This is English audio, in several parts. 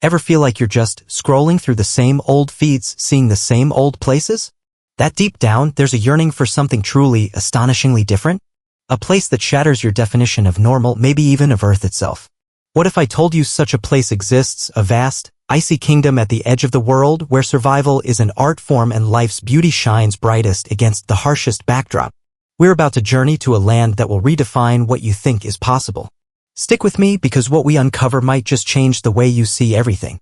Ever feel like you're just scrolling through the same old feeds, seeing the same old places? That deep down, there's a yearning for something truly, astonishingly different? A place that shatters your definition of normal, maybe even of Earth itself. What if I told you such a place exists, a vast, icy kingdom at the edge of the world where survival is an art form and life's beauty shines brightest against the harshest backdrop? We're about to journey to a land that will redefine what you think is possible. Stick with me because what we uncover might just change the way you see everything.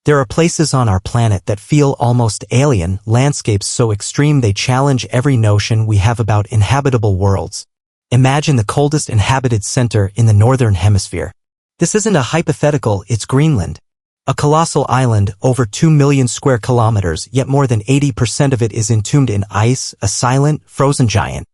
There are places on our planet that feel almost alien, landscapes so extreme they challenge every notion we have about inhabitable worlds. Imagine the coldest inhabited center in the northern hemisphere. This isn't a hypothetical, it's Greenland. A colossal island, over 2 million square kilometers, yet more than 80% of it is entombed in ice, a silent, frozen giant.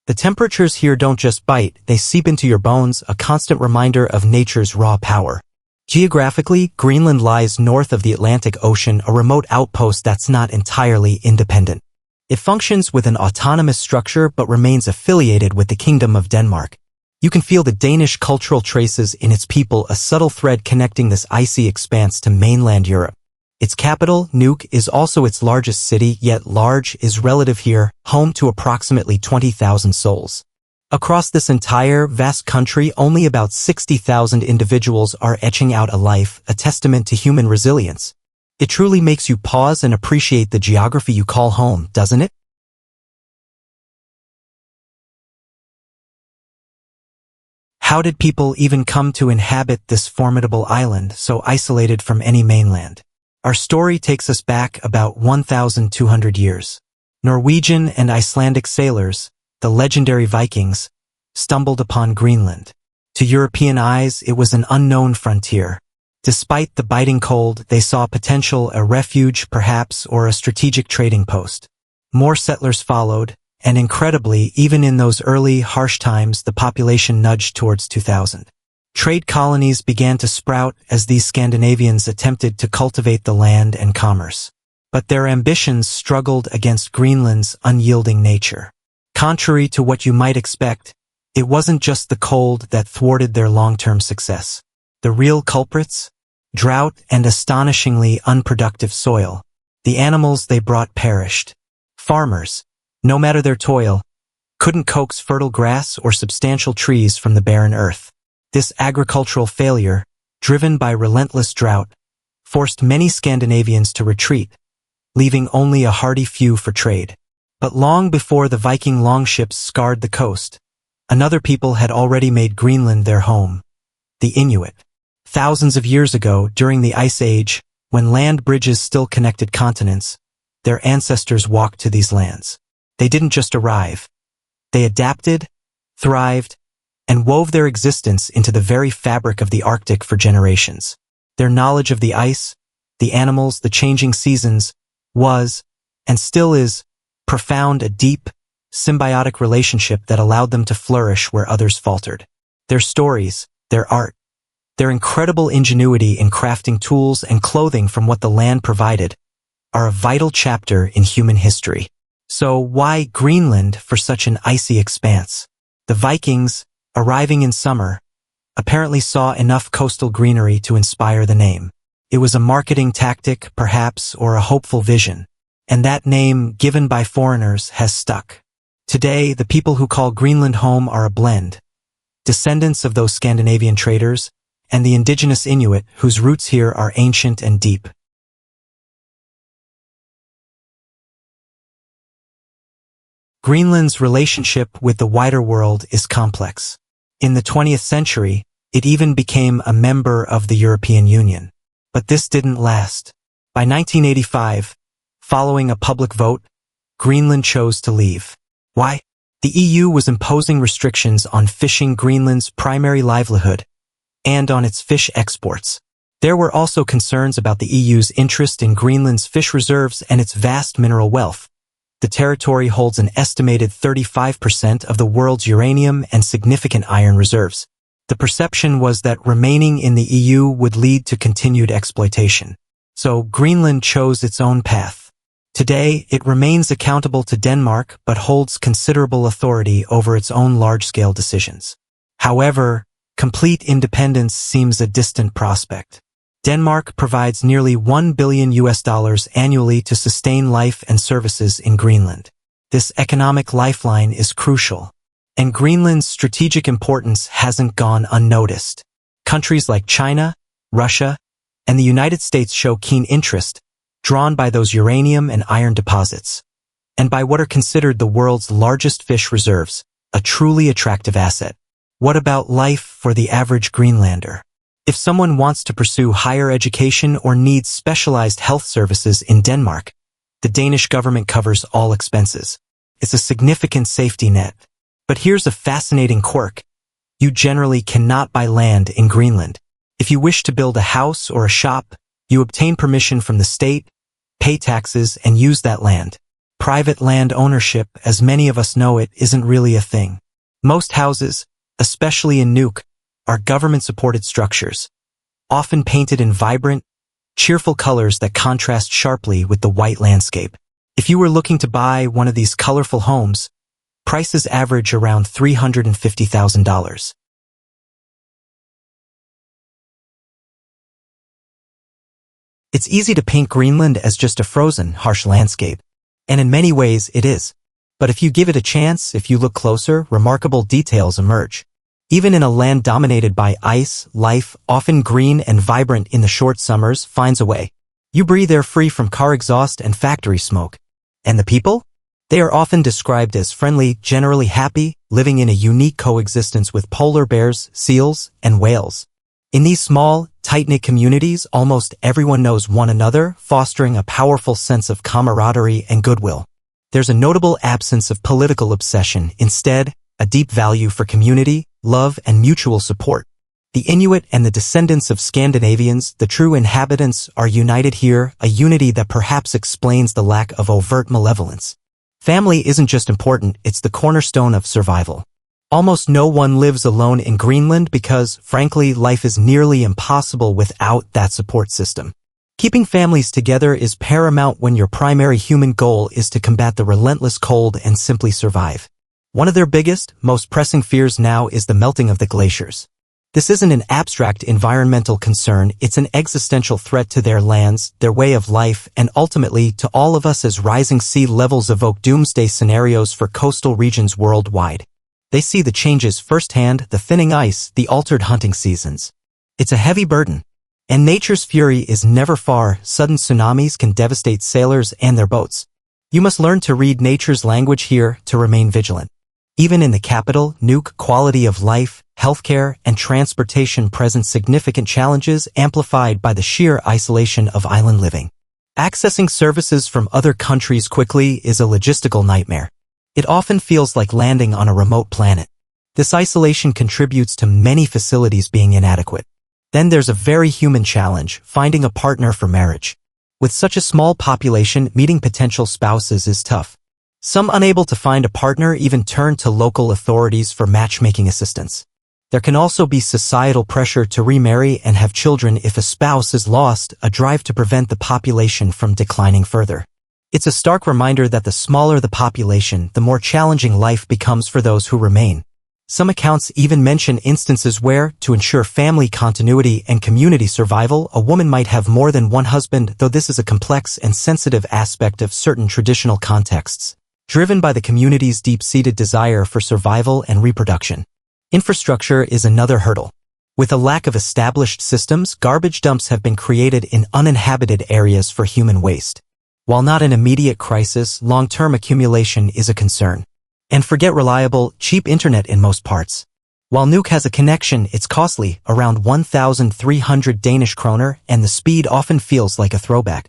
The temperatures here don't just bite, they seep into your bones, a constant reminder of nature's raw power. Geographically, Greenland lies north of the Atlantic Ocean, a remote outpost that's not entirely independent. It functions with an autonomous structure but remains affiliated with the Kingdom of Denmark. You can feel the Danish cultural traces in its people, a subtle thread connecting this icy expanse to mainland Europe. Its capital, Nuuk, is also its largest city, yet large is relative here, home to approximately 20,000 souls. Across this entire, vast country, only about 60,000 individuals are etching out a life, a testament to human resilience. It truly makes you pause and appreciate the geography you call home, doesn't it? How did people even come to inhabit this formidable island, so isolated from any mainland? Our story takes us back about 1,200 years. Norwegian and Icelandic sailors, the legendary Vikings, stumbled upon Greenland. To European eyes, it was an unknown frontier. Despite the biting cold, they saw potential, a refuge perhaps, or a strategic trading post. More settlers followed, and incredibly, even in those early, harsh times, the population nudged towards 2,000. Trade colonies began to sprout as these Scandinavians attempted to cultivate the land and commerce. But their ambitions struggled against Greenland's unyielding nature. Contrary to what you might expect, it wasn't just the cold that thwarted their long-term success. The real culprits? Drought and astonishingly unproductive soil. The animals they brought perished. Farmers, no matter their toil, couldn't coax fertile grass or substantial trees from the barren earth. This agricultural failure, driven by relentless drought, forced many Scandinavians to retreat, leaving only a hardy few for trade. But long before the Viking longships scarred the coast, another people had already made Greenland their home, the Inuit. Thousands of years ago, during the Ice Age, when land bridges still connected continents, their ancestors walked to these lands. They didn't just arrive. They adapted, thrived, and wove their existence into the very fabric of the Arctic for generations. Their knowledge of the ice, the animals, the changing seasons, was, and still is, profound, a deep, symbiotic relationship that allowed them to flourish where others faltered. Their stories, their art, their incredible ingenuity in crafting tools and clothing from what the land provided, are a vital chapter in human history. So why Greenland for such an icy expanse? The Vikings, arriving in summer, apparently saw enough coastal greenery to inspire the name. It was a marketing tactic, perhaps, or a hopeful vision. And that name, given by foreigners, has stuck. Today, the people who call Greenland home are a blend. Descendants of those Scandinavian traders, and the indigenous Inuit, whose roots here are ancient and deep. Greenland's relationship with the wider world is complex. In the 20th century, it even became a member of the European Union. But this didn't last. By 1985, following a public vote, Greenland chose to leave. Why? The EU was imposing restrictions on fishing, Greenland's primary livelihood, and on its fish exports. There were also concerns about the EU's interest in Greenland's fish reserves and its vast mineral wealth. The territory holds an estimated 35% of the world's uranium and significant iron reserves. The perception was that remaining in the EU would lead to continued exploitation. So Greenland chose its own path. Today, it remains accountable to Denmark but holds considerable authority over its own large-scale decisions. However, complete independence seems a distant prospect. Denmark provides nearly $1 billion annually to sustain life and services in Greenland. This economic lifeline is crucial, and Greenland's strategic importance hasn't gone unnoticed. Countries like China, Russia, and the United States show keen interest, drawn by those uranium and iron deposits, and by what are considered the world's largest fish reserves, a truly attractive asset. What about life for the average Greenlander? If someone wants to pursue higher education or needs specialized health services in Denmark, the Danish government covers all expenses. It's a significant safety net. But here's a fascinating quirk. You generally cannot buy land in Greenland. If you wish to build a house or a shop, you obtain permission from the state, pay taxes, and use that land. Private land ownership, as many of us know it, isn't really a thing. Most houses, especially in Nuuk, are government-supported structures, often painted in vibrant, cheerful colors that contrast sharply with the white landscape. If you were looking to buy one of these colorful homes, prices average around $350,000. It's easy to paint Greenland as just a frozen, harsh landscape, and in many ways it is. But if you give it a chance, if you look closer, remarkable details emerge. Even in a land dominated by ice, life, often green and vibrant in the short summers, finds a way. You breathe air free from car exhaust and factory smoke. And the people? They are often described as friendly, generally happy, living in a unique coexistence with polar bears, seals, and whales. In these small, tight-knit communities, almost everyone knows one another, fostering a powerful sense of camaraderie and goodwill. There's a notable absence of political obsession, instead, a deep value for community, love, and mutual support. The Inuit and the descendants of Scandinavians, the true inhabitants, are united here, a unity that perhaps explains the lack of overt malevolence. Family isn't just important, it's the cornerstone of survival. Almost no one lives alone in Greenland because, frankly, life is nearly impossible without that support system. Keeping families together is paramount when your primary human goal is to combat the relentless cold and simply survive. One of their biggest, most pressing fears now is the melting of the glaciers. This isn't an abstract environmental concern, it's an existential threat to their lands, their way of life, and ultimately to all of us as rising sea levels evoke doomsday scenarios for coastal regions worldwide. They see the changes firsthand, the thinning ice, the altered hunting seasons. It's a heavy burden. And nature's fury is never far, sudden tsunamis can devastate sailors and their boats. You must learn to read nature's language here to remain vigilant. Even in the capital, Nuuk, quality of life, healthcare, and transportation present significant challenges amplified by the sheer isolation of island living. Accessing services from other countries quickly is a logistical nightmare. It often feels like landing on a remote planet. This isolation contributes to many facilities being inadequate. Then there's a very human challenge, finding a partner for marriage. With such a small population, meeting potential spouses is tough. Some unable to find a partner even turn to local authorities for matchmaking assistance. There can also be societal pressure to remarry and have children if a spouse is lost, a drive to prevent the population from declining further. It's a stark reminder that the smaller the population, the more challenging life becomes for those who remain. Some accounts even mention instances where, to ensure family continuity and community survival, a woman might have more than one husband, though this is a complex and sensitive aspect of certain traditional contexts, driven by the community's deep-seated desire for survival and reproduction. Infrastructure is another hurdle. With a lack of established systems, garbage dumps have been created in uninhabited areas for human waste. While not an immediate crisis, long-term accumulation is a concern. And forget reliable, cheap internet in most parts. While Nuuk has a connection, it's costly, around 1,300 Danish kroner, and the speed often feels like a throwback.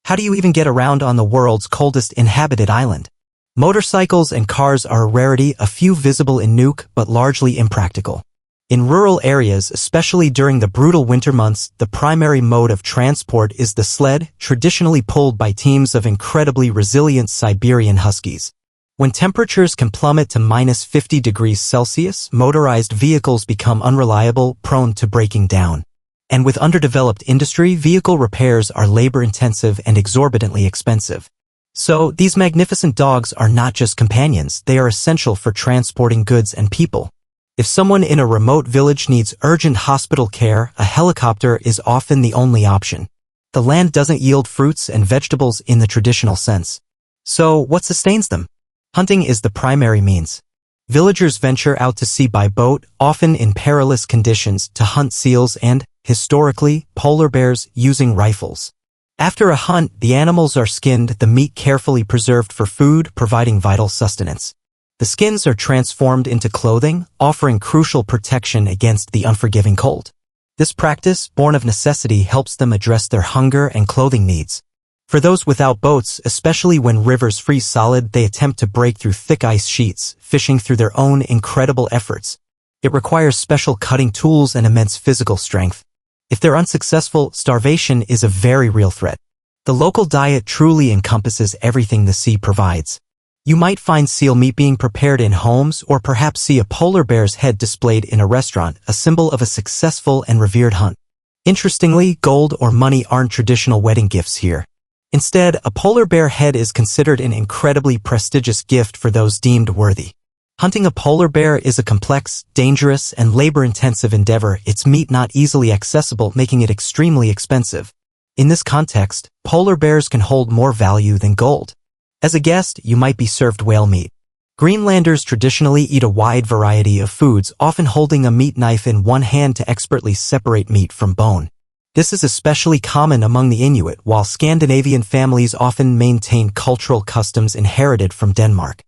How do you even get around on the world's coldest inhabited island? Motorcycles and cars are a rarity, a few visible in Nuuk, but largely impractical. In rural areas, especially during the brutal winter months, the primary mode of transport is the sled, traditionally pulled by teams of incredibly resilient Siberian huskies. When temperatures can plummet to -50 degrees Celsius, motorized vehicles become unreliable, prone to breaking down. And with underdeveloped industry, vehicle repairs are labor-intensive and exorbitantly expensive. So, these magnificent dogs are not just companions, they are essential for transporting goods and people. If someone in a remote village needs urgent hospital care, a helicopter is often the only option. The land doesn't yield fruits and vegetables in the traditional sense. So, what sustains them? Hunting is the primary means. Villagers venture out to sea by boat, often in perilous conditions, to hunt seals and, historically, polar bears using rifles. After a hunt, the animals are skinned, the meat carefully preserved for food, providing vital sustenance. The skins are transformed into clothing, offering crucial protection against the unforgiving cold. This practice, born of necessity, helps them address their hunger and clothing needs. For those without boats, especially when rivers freeze solid, they attempt to break through thick ice sheets, fishing through their own incredible efforts. It requires special cutting tools and immense physical strength. If they're unsuccessful, starvation is a very real threat. The local diet truly encompasses everything the sea provides. You might find seal meat being prepared in homes or perhaps see a polar bear's head displayed in a restaurant, a symbol of a successful and revered hunt. Interestingly, gold or money aren't traditional wedding gifts here. Instead, a polar bear head is considered an incredibly prestigious gift for those deemed worthy. Hunting a polar bear is a complex, dangerous, and labor-intensive endeavor, its meat not easily accessible, making it extremely expensive. In this context, polar bears can hold more value than gold. As a guest, you might be served whale meat. Greenlanders traditionally eat a wide variety of foods, often holding a meat knife in one hand to expertly separate meat from bone. This is especially common among the Inuit, while Scandinavian families often maintain cultural customs inherited from Denmark.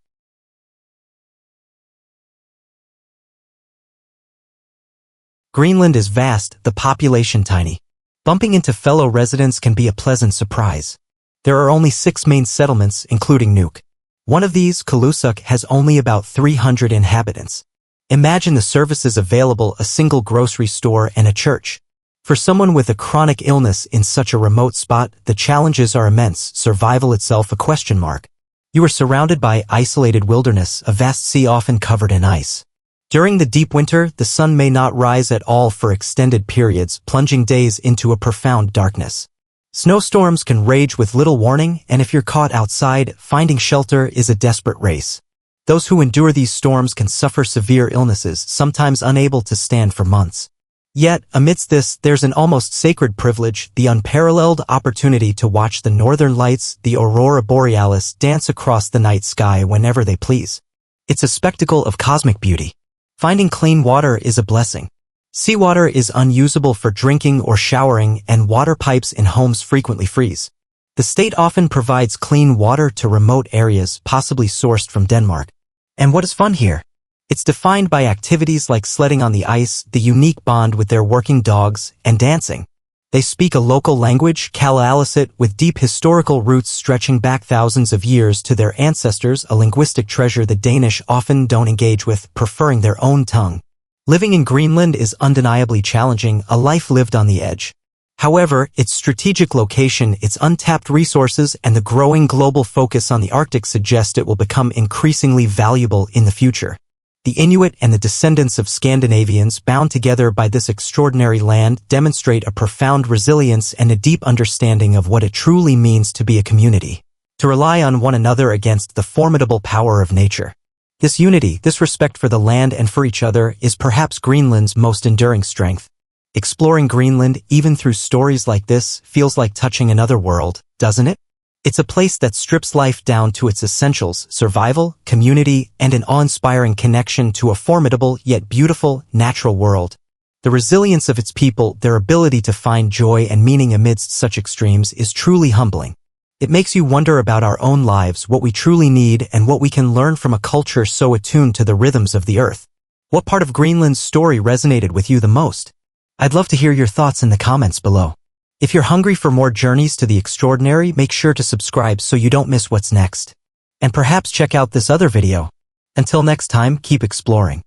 Greenland is vast, the population tiny. Bumping into fellow residents can be a pleasant surprise. There are only 6 main settlements, including Nuuk. One of these, Kalusuk, has only about 300 inhabitants. Imagine the services available: a single grocery store and a church. For someone with a chronic illness in such a remote spot, the challenges are immense, survival itself a question mark. You are surrounded by isolated wilderness, a vast sea often covered in ice. During the deep winter, the sun may not rise at all for extended periods, plunging days into a profound darkness. Snowstorms can rage with little warning, and if you're caught outside, finding shelter is a desperate race. Those who endure these storms can suffer severe illnesses, sometimes unable to stand for months. Yet, amidst this, there's an almost sacred privilege: the unparalleled opportunity to watch the northern lights, the aurora borealis, dance across the night sky whenever they please. It's a spectacle of cosmic beauty. Finding clean water is a blessing. Seawater is unusable for drinking or showering, and water pipes in homes frequently freeze. The state often provides clean water to remote areas, possibly sourced from Denmark. And what is fun here? It's defined by activities like sledding on the ice, the unique bond with their working dogs, and dancing. They speak a local language, colossal, with deep historical roots stretching back thousands of years to their ancestors, a linguistic treasure the Danish often don't engage with, preferring their own tongue. Living in Greenland is undeniably challenging, a life lived on the edge. However, its strategic location, its untapped resources, and the growing global focus on the Arctic suggest it will become increasingly valuable in the future. The Inuit and the descendants of Scandinavians, bound together by this extraordinary land, demonstrate a profound resilience and a deep understanding of what it truly means to be a community, to rely on one another against the formidable power of nature. This unity, this respect for the land and for each other, is perhaps Greenland's most enduring strength. Exploring Greenland, even through stories like this, feels like touching another world, doesn't it? It's a place that strips life down to its essentials: survival, community, and an awe-inspiring connection to a formidable yet beautiful, natural world. The resilience of its people, their ability to find joy and meaning amidst such extremes, is truly humbling. It makes you wonder about our own lives, what we truly need, and what we can learn from a culture so attuned to the rhythms of the earth. What part of Greenland's story resonated with you the most? I'd love to hear your thoughts in the comments below. If you're hungry for more journeys to the extraordinary, make sure to subscribe so you don't miss what's next. And perhaps check out this other video. Until next time, keep exploring.